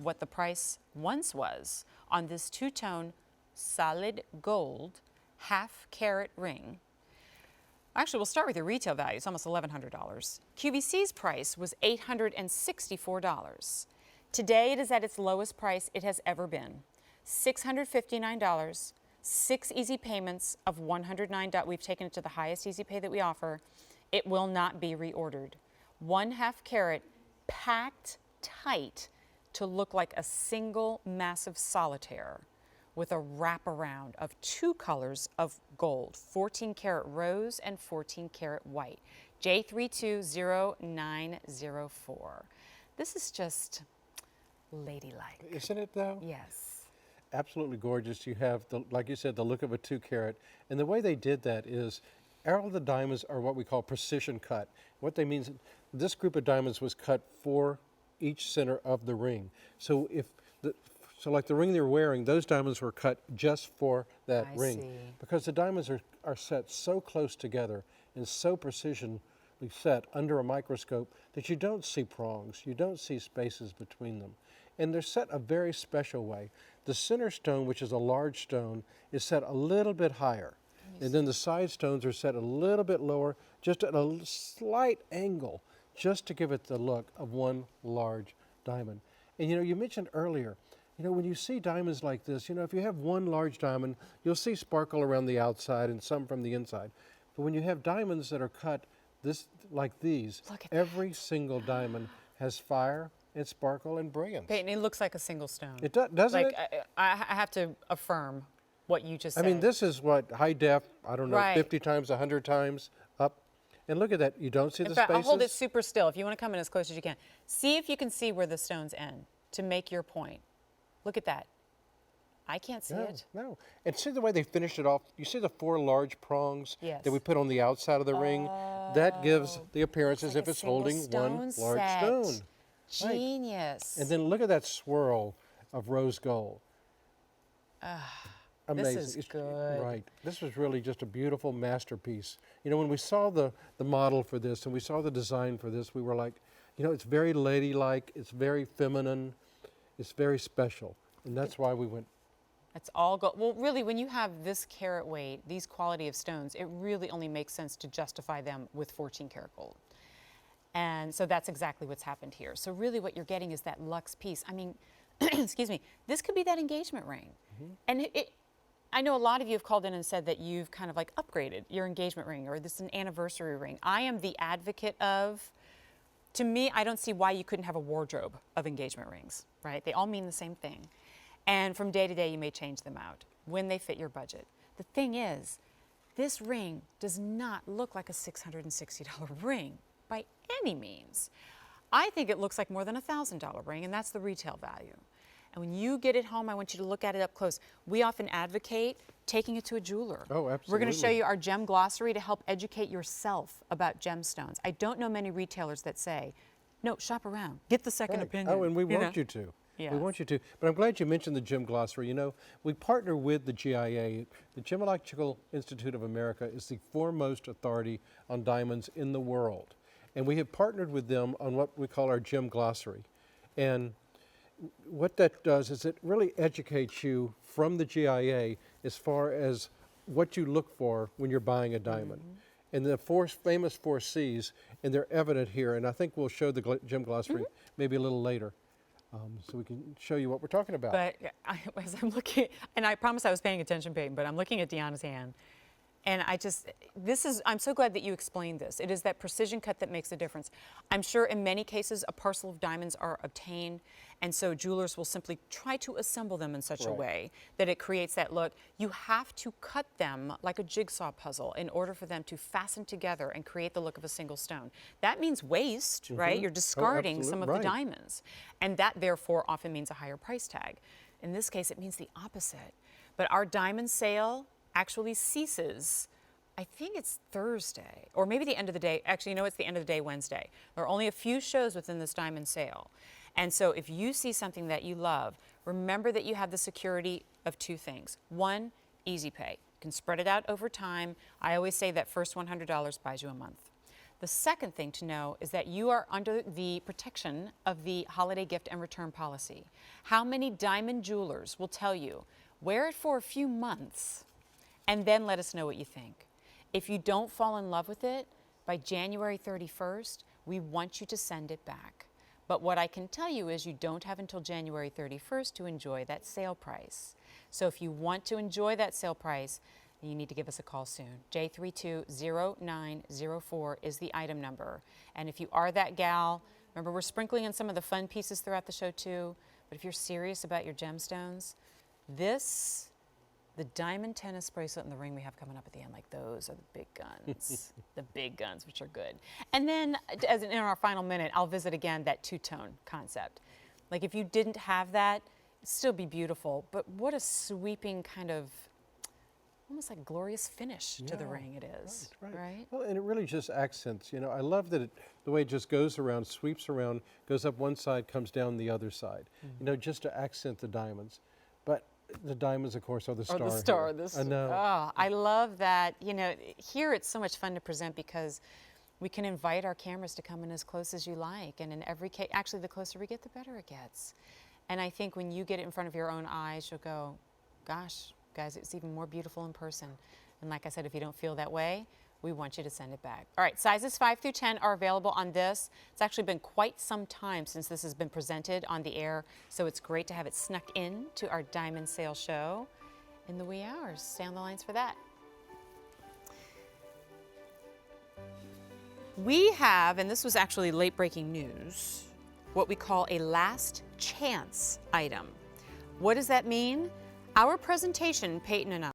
what the price once was on this two-tone solid gold half-carat ring. Actually, we'll start with the retail value. It's almost $1,100. QVC's price was $864. Today, it is at its lowest price it has ever been, $659, 6 easy payments of $109. We've taken it to the highest easy pay that we offer. It will not be reordered. 1/2 carat, packed tight to look like a single massive solitaire with a wraparound of 2 colors of gold, 14 karat rose and 14 karat white, J320904. This is just ladylike. Isn't it though? Yes. Absolutely gorgeous. You have, like you said, the look of a 2 carat. And the way they did that is all of the diamonds are what we call precision cut. What they mean is this group of diamonds was cut for each center of the ring. So so like the ring they're wearing, those diamonds were cut just for that ring. See. Because the diamonds are set so close together and so precisionally set under a microscope that you don't see prongs, you don't see spaces between them. And they're set a very special way. The center stone, which is a large stone, is set a little bit higher. And then the side stones are set a little bit lower, just at a slight angle, just to give it the look of one large diamond. And you know, you mentioned earlier, you know, when you see diamonds like this, you know, if you have one large diamond, you'll see sparkle around the outside and some from the inside. But when you have diamonds that are cut like these, every single diamond has fire and sparkle and brilliance. And it looks like a single stone. It doesn't like, it? I have to affirm what you just said. I mean, this is what, high def, I don't know, Right. 50 times, 100 times up. And look at that, you don't see In the fact, spaces? I'll hold it super still if you want to come in as close as you can. See if you can see where the stones end to make your point. Look at that. I can't see it. No. And see the way they finished it off? You see the 4 large prongs Yes. that we put on the outside of the ring? That gives the appearance as like if a it's holding single one stone large set. stone. Genius. And then look at that swirl of rose gold. Amazing. This is good. Right. This was really just a beautiful masterpiece. You know, when we saw the model for this and we saw the design for this, we were like, you know, it's very ladylike, it's very feminine, it's very special. And that's why we went. It's all gold. Well, really, when you have this carat weight, these quality of stones, it really only makes sense to justify them with 14 karat gold. And so that's exactly what's happened here. So really what you're getting is that luxe piece. I mean, excuse me, this could be that engagement ring. And I know a lot of you have called in and said that you've kind of like upgraded your engagement ring or this is an anniversary ring. I am the advocate of, to me, I don't see why you couldn't have a wardrobe of engagement rings, right? They all mean the same thing. And from day to day, you may change them out when they fit your budget. The thing is, this ring does not look like a $660 ring by any means. I think it looks like more than a $1,000 ring, and that's the retail value. And when you get it home, I want you to look at it up close. We often advocate taking it to a jeweler. Oh, absolutely. We're going to show you our gem glossary to help educate yourself about gemstones. I don't know many retailers that say, no, shop around, get the second opinion. Oh, and we want you to. Yes. We want you to. But I'm glad you mentioned the gem glossary. You know, we partner with the GIA. The Gemological Institute of America is the foremost authority on diamonds in the world. And we have partnered with them on what we call our gem glossary. And what that does is it really educates you from the GIA as far as what you look for when you're buying a diamond. And the famous 4 C's, and they're evident here. And I think we'll show the gem glossary maybe a little later. So we can show you what we're talking about. But as I'm looking, and I promise I was paying attention, Peyton, but I'm looking at Deanna's hand. And I'm so glad that you explained this. It is that precision cut that makes a difference. I'm sure in many cases a parcel of diamonds are obtained, and so jewelers will simply try to assemble them in such a way that it creates that look. You have to cut them like a jigsaw puzzle in order for them to fasten together and create the look of a single stone. That means waste, right? You're discarding some of the diamonds, and that therefore often means a higher price tag. In this case, it means the opposite. But our diamond sale actually ceases, I think it's Thursday, or maybe the end of the day. Actually, you know, it's the end of the day, Wednesday. There are only a few shows within this diamond sale. And so if you see something that you love, remember that you have the security of 2 things. 1, easy pay. You can spread it out over time. I always say that first $100 buys you a month. The second thing to know is that you are under the protection of the holiday gift and return policy. How many diamond jewelers will tell you, wear it for a few months and then let us know what you think. If you don't fall in love with it, by January 31st, we want you to send it back. But what I can tell you is you don't have until January 31st to enjoy that sale price. So if you want to enjoy that sale price, you need to give us a call soon. J320904 is the item number. And if you are that gal, remember we're sprinkling in some of the fun pieces throughout the show too, but if you're serious about your gemstones, the diamond tennis bracelet and the ring we have coming up at the end, like those are the big guns. The big guns, which are good. And then as in our final minute, I'll visit again that two-tone concept. Like if you didn't have that, it'd still be beautiful, but what a sweeping kind of almost like glorious finish to the ring it is, right? Well, and it really just accents, you know, I love that the way it just goes around, sweeps around, goes up one side, comes down the other side, you know, just to accent the diamonds. But the diamonds, of course, are the star. Or the star. I know. Oh, I love that. You know, here it's so much fun to present because we can invite our cameras to come in as close as you like. And in every case, actually, the closer we get, the better it gets. And I think when you get it in front of your own eyes, you'll go, gosh, guys, it's even more beautiful in person. And like I said, if you don't feel that way, we want you to send it back. All right, sizes 5 through 10 are available on this. It's actually been quite some time since this has been presented on the air, so it's great to have it snuck in to our diamond sale show in the wee hours. Stay on the lines for that. We have, and this was actually late breaking news, what we call a last chance item. What does that mean? Our presentation, Peyton and I,